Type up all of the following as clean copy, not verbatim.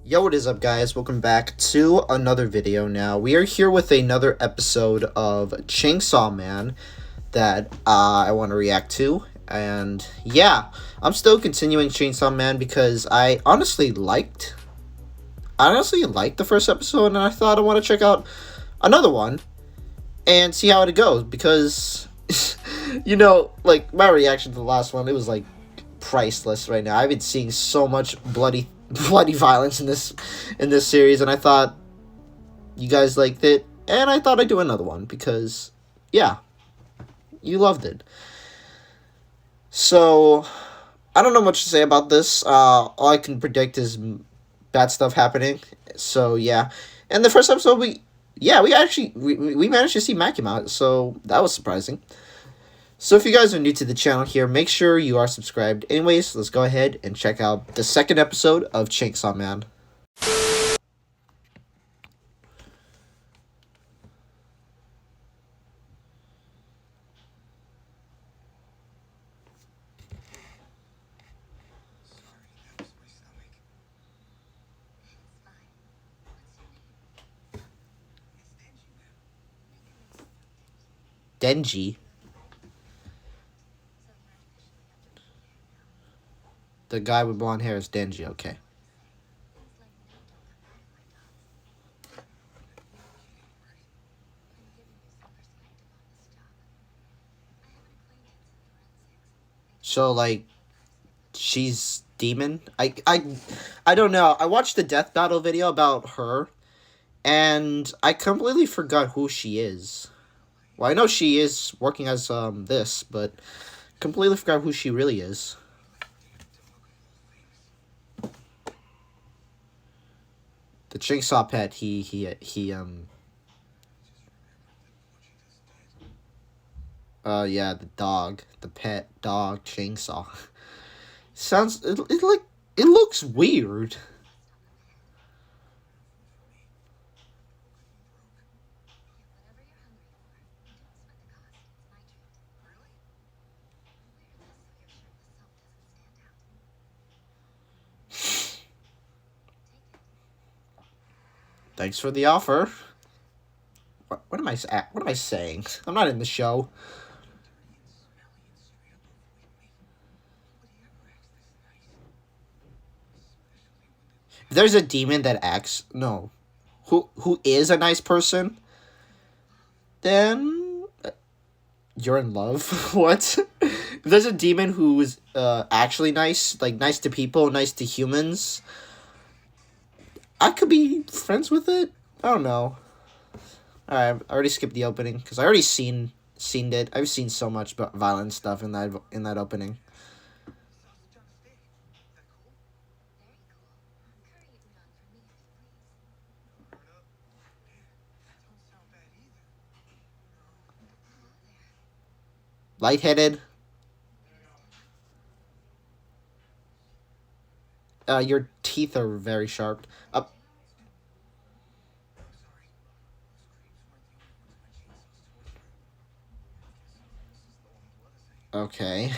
Yo, what is up, guys? Welcome back to another video. Now, we are here with another episode of Chainsaw Man that I want to react to. And yeah, I'm still continuing Chainsaw Man because I honestly liked the first episode, and I thought I want to check out another one and see how it goes because like my reaction to the last one, it was like priceless right now. I've been seeing so much bloody violence in this series, and I thought you guys liked it, and I thought I'd do another one because yeah, you loved it. So I don't know much to say about this. All I can predict is bad stuff happening. So yeah, and the first episode we managed to see Makima, so that was surprising. So if you guys are new to the channel here, make sure you are subscribed. Anyways, let's go ahead and check out the second episode of Chainsaw Man. Denji. The guy with blonde hair is Denji, okay. So, like, she's demon? I don't know. I watched the Death Battle video about her, and I completely forgot who she is. Well, I know she is working as, this, but completely forgot who she really is. The Chainsaw Pet, yeah, the dog. The pet dog Chainsaw. It looks weird. Thanks for the offer. What am I saying? I'm not in the show. If there's a demon that acts who is a nice person, then you're in love. What? If there's a demon who is actually nice, like nice to people, nice to humans, I could be friends with it. I don't know. Alright, I already skipped the opening because I already seen it. I've seen so much violent stuff in that opening. Lightheaded. Your teeth are very sharp. Up. Okay.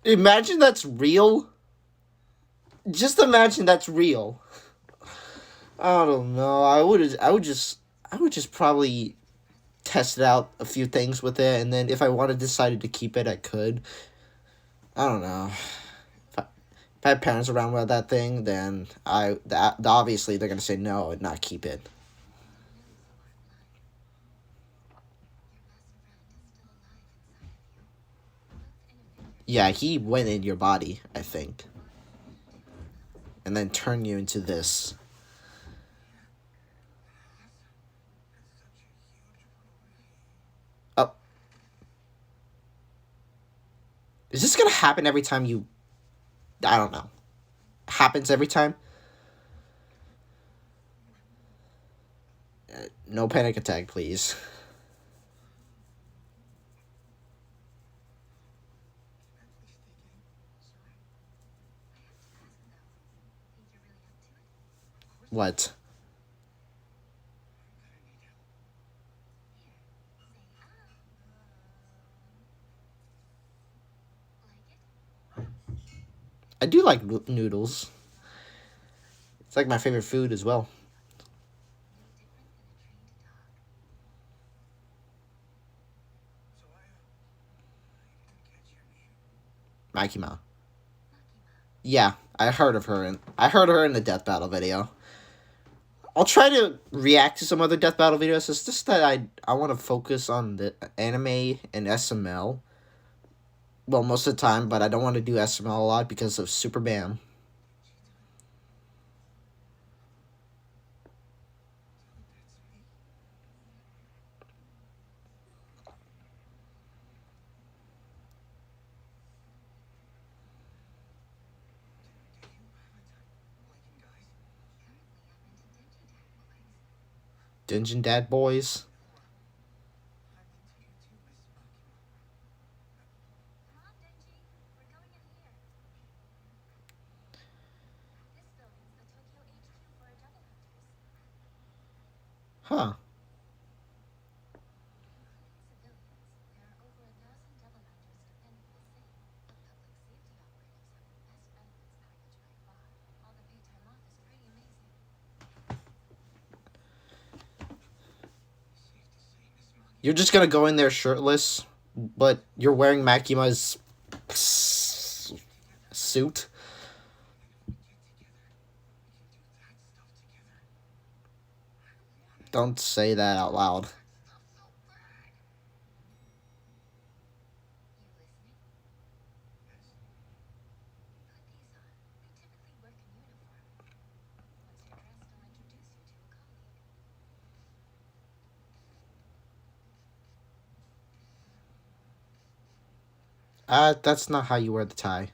Imagine that's real. Just imagine that's real. I don't know. I would just probably test it out a few things with it, and then if I wanted decided to keep it, I could. I don't know. If I had parents around with that thing, then obviously they're gonna say no and not keep it. Yeah, he went in your body, I think, and then turned you into this. Oh, is this gonna happen every time you? I don't know. Happens every time. No panic attack, please. What? I do like noodles. It's like my favorite food as well. Makima. Yeah, I heard her in the Death Battle video. I'll try to react to some other Death Battle videos. It's just that I want to focus on the anime and SML. Well, most of the time, but I don't want to do SML a lot because of Superman. Dungeon Dad Boys. Huh. You're just gonna go in there shirtless, but you're wearing Makima's suit. Don't say that out loud. That's not how you wear the tie.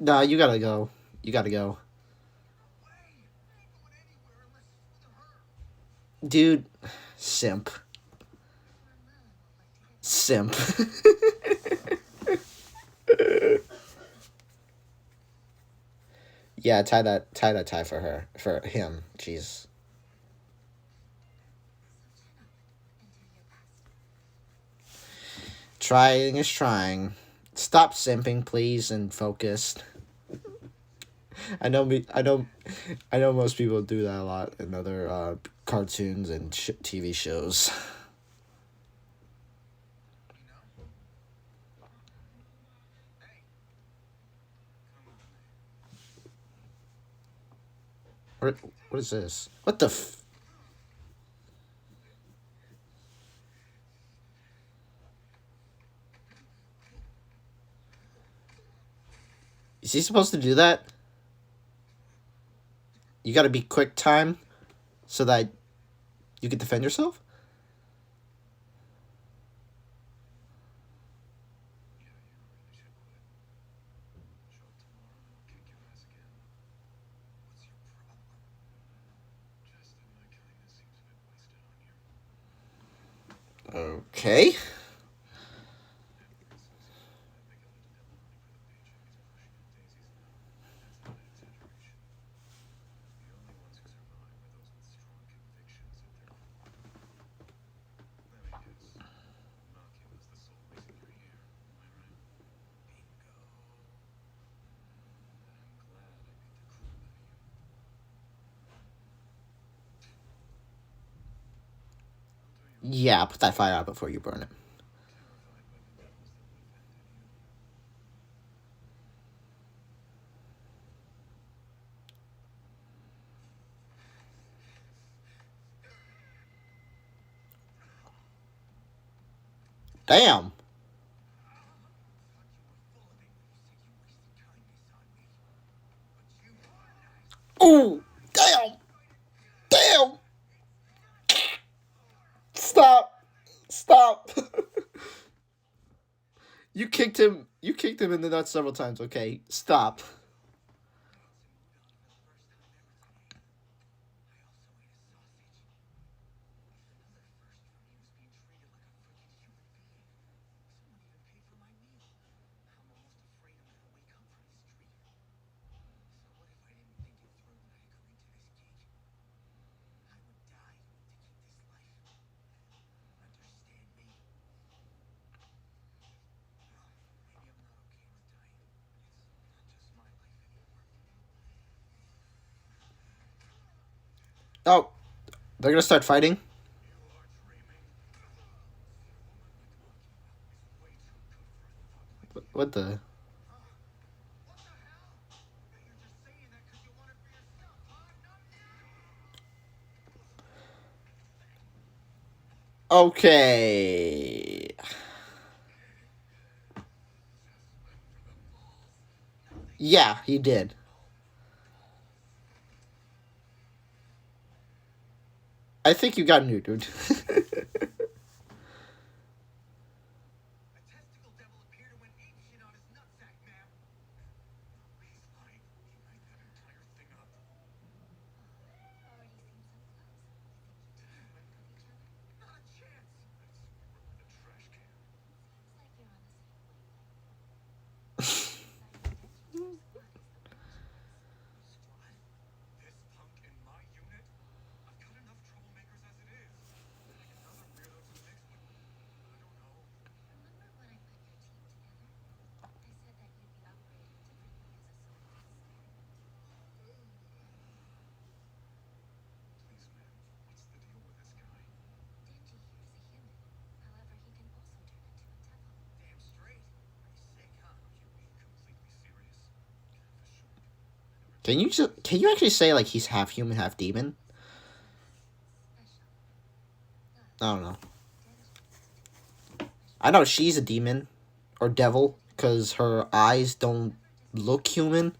Nah, you gotta go. You gotta go. Dude, simp. Simp. Yeah, tie that tie for her. For him. Jeez. Trying is trying. Stop simping, please, and focus. I know me. I know. I know most people do that a lot in other cartoons and TV shows. What? What is this? What the? Is he supposed to do that? You gotta be quick time, so that you can defend yourself. Okay. Yeah, put that fire out before you burn it. Damn. Ooh. Damn. Damn. Stop. Stop. You kicked him. You kicked him in the nuts several times. Okay, stop. Oh, they're gonna start fighting. What the? Okay. Yeah, he did. I think you got neutered. Can you actually say like he's half human, half demon? I don't know. I know she's a demon or devil because her eyes don't look human.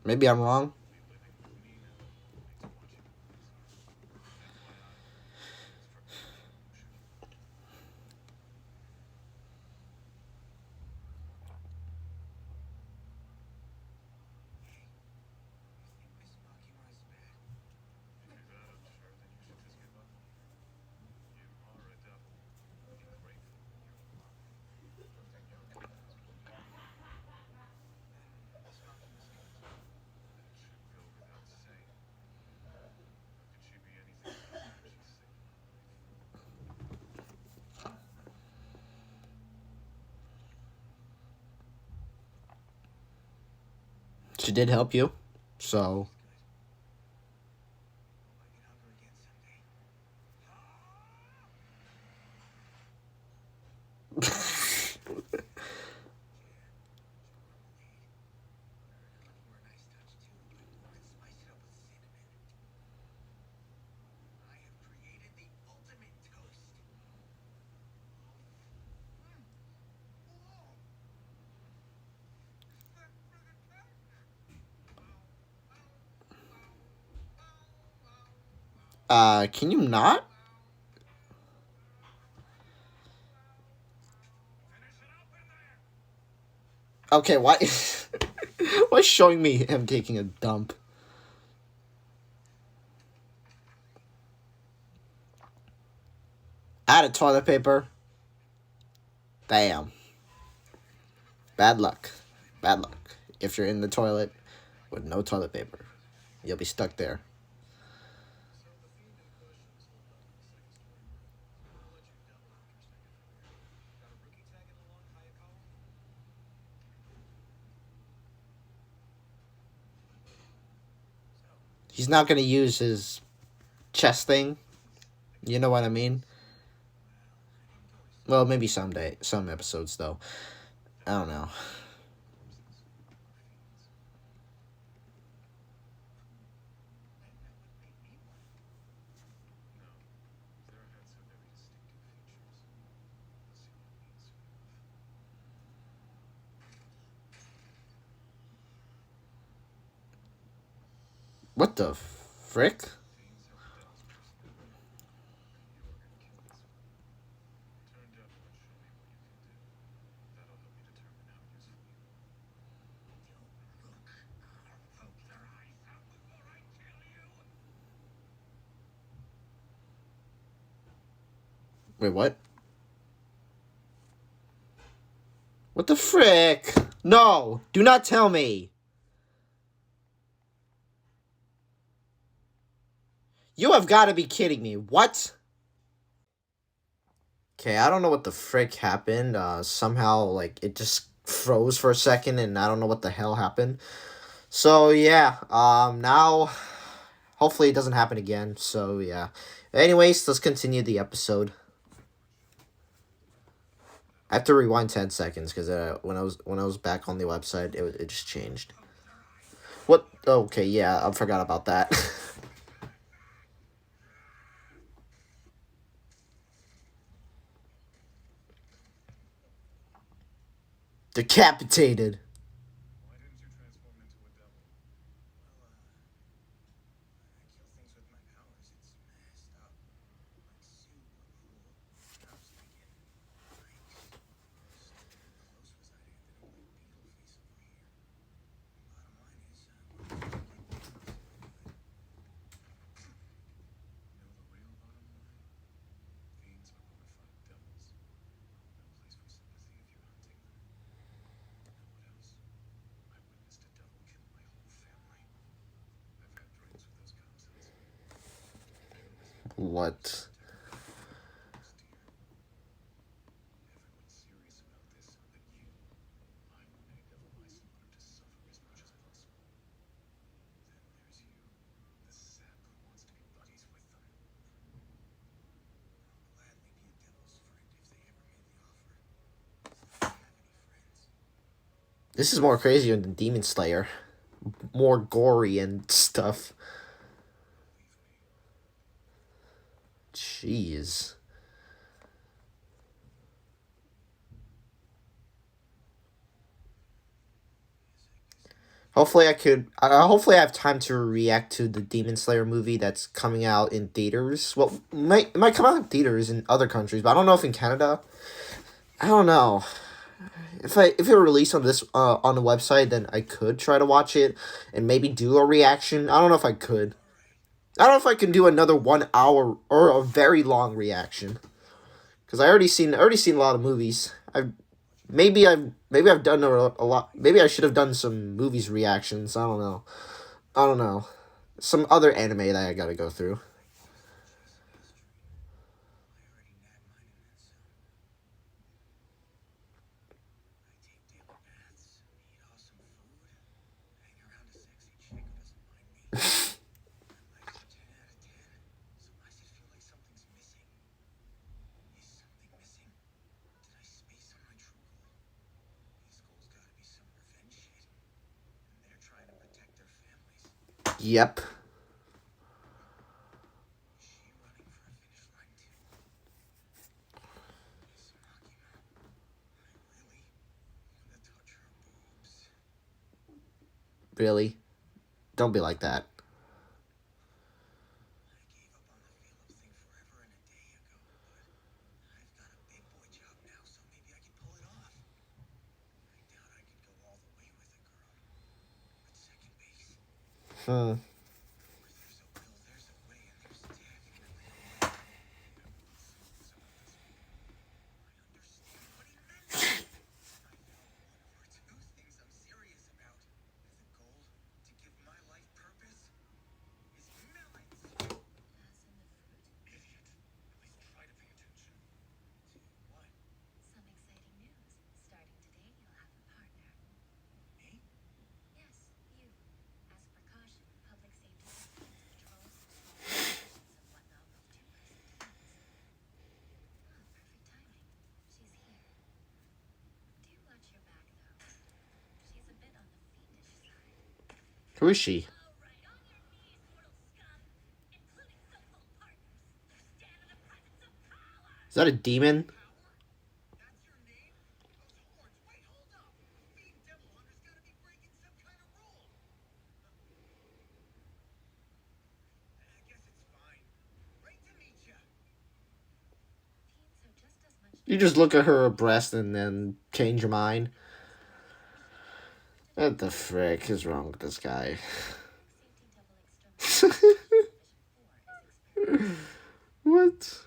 Maybe I'm wrong. She did help you, so. Can you not? Okay, why? Why showing me him taking a dump? Out of toilet paper. Damn. Bad luck. Bad luck. If you're in the toilet with no toilet paper, you'll be stuck there. He's not gonna use his chest thing. You know what I mean? Well, maybe someday, some episodes though. I don't know. What the frick? Wait, what? What the frick? No! Do not tell me! You have got to be kidding me. What? Okay, I don't know what the frick happened. Somehow, like, it just froze for a second, and I don't know what the hell happened. So, yeah, now, hopefully it doesn't happen again. So, yeah. Anyways, let's continue the episode. I have to rewind 10 seconds, because when I was back on the website, it just changed. What? Okay, yeah, I forgot about that. Decapitated. What? This is more crazier than Demon Slayer. More gory and stuff. Jeez. Hopefully hopefully I have time to react to the Demon Slayer movie that's coming out in theaters. Well, it might come out in theaters in other countries, but I don't know if in Canada. I don't know. If it were released on this on the website, then I could try to watch it and maybe do a reaction. I don't know if I could. I don't know if I can do another 1 hour or a very long reaction. Because I already seen a lot of movies. Maybe I've done a lot. Maybe I should have done some movies reactions. I don't know. I don't know. Some other anime that I gotta go through. Yep. Really? Don't be like that. Hmm. Who is she? Is that a demon? You just look at her breast and then change your mind. What the frick is wrong with this guy? What?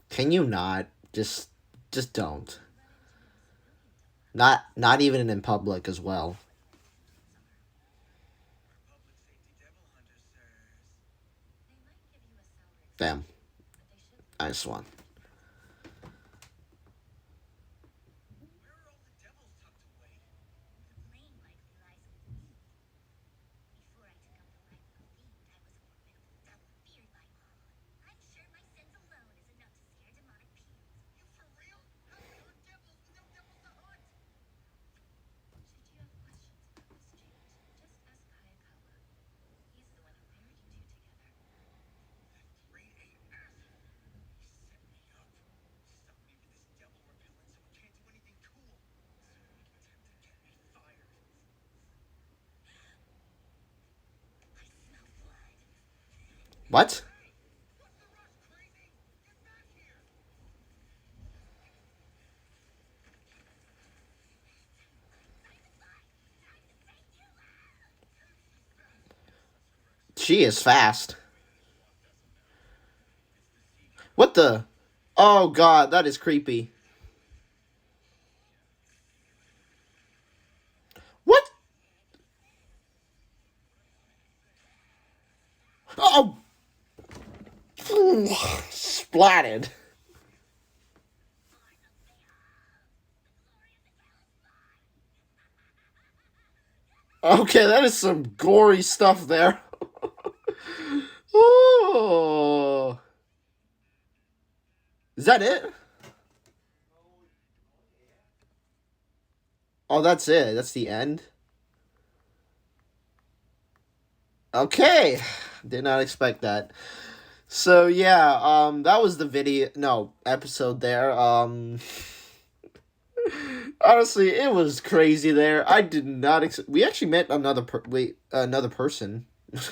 Can you not? Just don't. Not even in public as well. Damn. Nice one. What? She is fast. What the? Oh god, that is creepy. What? Oh! Splatted. Okay, that is some gory stuff there. Oh. Is that it? Oh, that's it. That's the end. Okay. Did not expect that. So yeah, that was the video episode there. Honestly, it was crazy there. I did not we actually met another person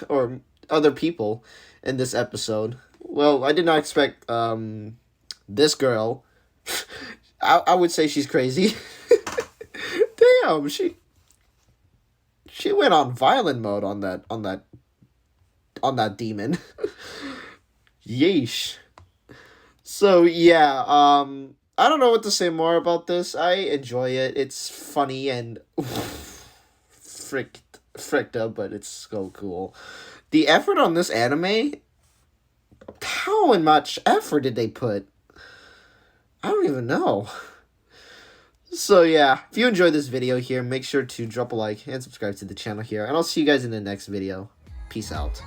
or other people in this episode. Well, I did not expect this girl. I would say she's crazy. Damn, she went on violent mode on that demon. Yeesh. So yeah, I don't know what to say more about this. I enjoy it. It's funny and fricked up, but it's so cool. The effort on this anime, how much effort did they put? I don't even know. So yeah, if you enjoyed this video here, make sure to drop a like and subscribe to the channel here, and I'll see you guys in the next video. Peace out.